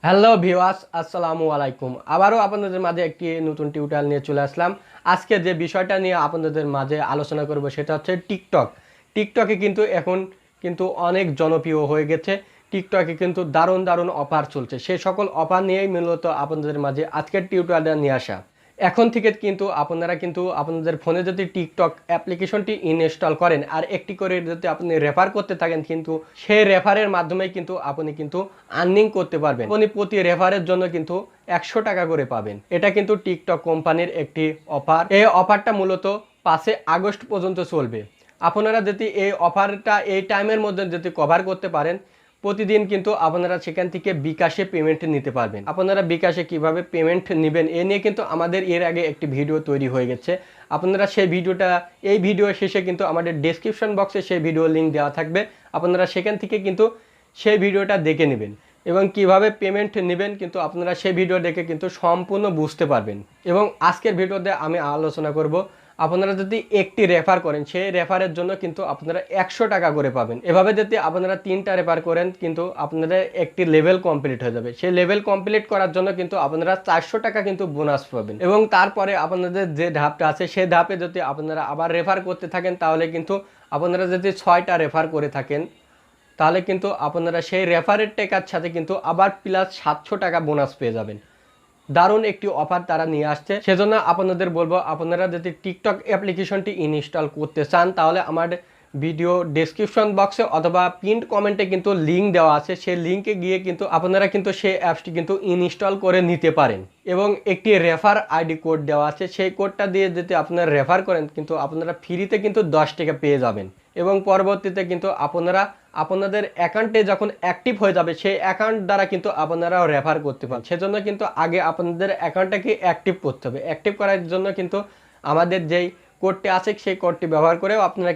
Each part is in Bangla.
হ্যালো ভিউয়ার্স, আসসালামু আলাইকুম। আবারও আপনাদের মাঝে একটি নতুন টিউটোরিয়াল নিয়ে চলে আসলাম। আজকে যে বিষয়টা নিয়ে আপনাদের মাঝে আলোচনা করব সেটা হচ্ছে টিকটক। টিকটকে কিন্তু এখন অনেক জনপ্রিয় হয়ে গেছে। টিকটকে কিন্তু দারুণ দারুণ অফার চলছে। সেই সকল অফার নিয়েই মূলত আপনাদের মাঝে আজকের টিউটোরিয়ালটা নিয়ে আসা। এখন থেকে কিন্তু আপনারা আপনাদের ফোনে যদি টিকটক অ্যাপ্লিকেশনটি ইনস্টল করেন আর একটি করে যদি আপনি রেফার করতে থাকেন, কিন্তু সেই রেফারের মাধ্যমে আপনি আর্নিং করতে পারবেন। আপনি প্রতি রেফারের জন্য কিন্তু 100 টাকা করে পাবেন। এটা কিন্তু টিকটক কোম্পানির একটি অফার। এই অফারটা মূলত 5 আগস্ট পর্যন্ত চলবে। আপনারা যদি এই অফারটা এই টাইমের মধ্যে যদি কভার করতে পারেন, প্রতিদিন কিন্তু আপনারা সেখান থেকে বিকাশে পেমেন্ট নিতে পারবেন। আপনারা বিকাশে কিভাবে পেমেন্ট নেবেন এ নিয়ে কিন্তু আমাদের এর আগে একটি ভিডিও তৈরি হয়ে গেছে। আপনারা সেই ভিডিওটা এই ভিডিও শেষে কিন্তু আমাদের ডেসক্রিপশন বক্সে সেই ভিডিও লিঙ্ক দেওয়া থাকবে। আপনারা সেখান থেকে কিন্তু সেই ভিডিওটা দেখে নেবেন এবং কিভাবে পেমেন্ট নেবেন কিন্তু আপনারা সেই ভিডিও দেখে কিন্তু সম্পূর্ণ বুঝতে পারবেন। এবং আজকের ভিডিওতে আমি আলোচনা করব, আপনারা যদি একটি রেফার করেন সেই রেফারের জন্য কিন্তু আপনারা 100 টাকা করে পাবেন। এভাবে যদি আপনারা 3টা রেফার করেন কিন্তু আপনাদের একটি লেভেল কমপ্লিট হয়ে যাবে। সেই লেভেল কমপ্লিট করার জন্য কিন্তু আপনারা 400 টাকা কিন্তু বোনাস পাবেন। এবং তারপরে আপনাদের যে ধাপটা আছে সেই ধাপে যদি আপনারা আবার রেফার করতে থাকেন, তাহলে কিন্তু আপনারা যদি 6টা রেফার করে থাকেন, তাহলে কিন্তু আপনারা সেই রেফারের টাকার সাথে কিন্তু আবার প্লাস 700 টাকা বোনাস পেয়ে যাবেন। দারুণ একটি অফার তারা নিয়ে আসছে। সেজন্য আপনাদের বলবো, আপনারা যদি টিকটক অ্যাপ্লিকেশনটি ইনস্টল করতে চান তাহলে আমার ভিডিও ডেসক্রিপশন বক্সে অথবা পিন্ড কমেন্টে কিন্তু লিঙ্ক দেওয়া আছে। সেই লিঙ্কে গিয়ে কিন্তু আপনারা সেই অ্যাপসটি ইনস্টল করে নিতে পারেন। এবং একটি রেফার আইডি কোড দেওয়া আছে, সেই কোডটা দিয়ে যদি আপনারা রেফার করেন কিন্তু আপনারা ফ্রিতে 10 টাকা পেয়ে যাবেন। এবং পরবর্তীতে আপনারা আপনাদের অ্যাকাউন্টে যখন অ্যাক্টিভ হয়ে যাবে সেই অ্যাকাউন্ট দ্বারা আপনারাও রেফার করতে পারেন। সেজন্য আগে আপনাদের অ্যাকাউন্টটাকে অ্যাক্টিভ করতে হবে। অ্যাক্টিভ করার জন্য আমাদের যেই কোডটি আছে সেই কোডটি ব্যবহার করেও আপনারা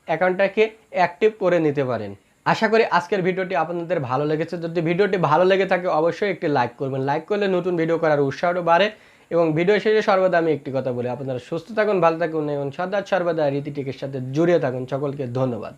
অ্যাকাউন্টটাকে অ্যাক্টিভ করে নিতে পারেন। আশা করি আজকের ভিডিওটি আপনাদের ভালো লেগেছে। যদি ভিডিওটি ভালো লেগে থাকে অবশ্যই একটি লাইক করবেন। লাইক করলে নতুন ভিডিও করার উৎসাহও বাড়ে। এবং ভিডিও শেষে সর্বদা আমি একটি কথা বলি, আপনারা সুস্থ থাকুন, ভালো থাকুন এবং সর্বদা রীতি টেকের সাথে জড়িয়ে থাকুন। সকলকে ধন্যবাদ।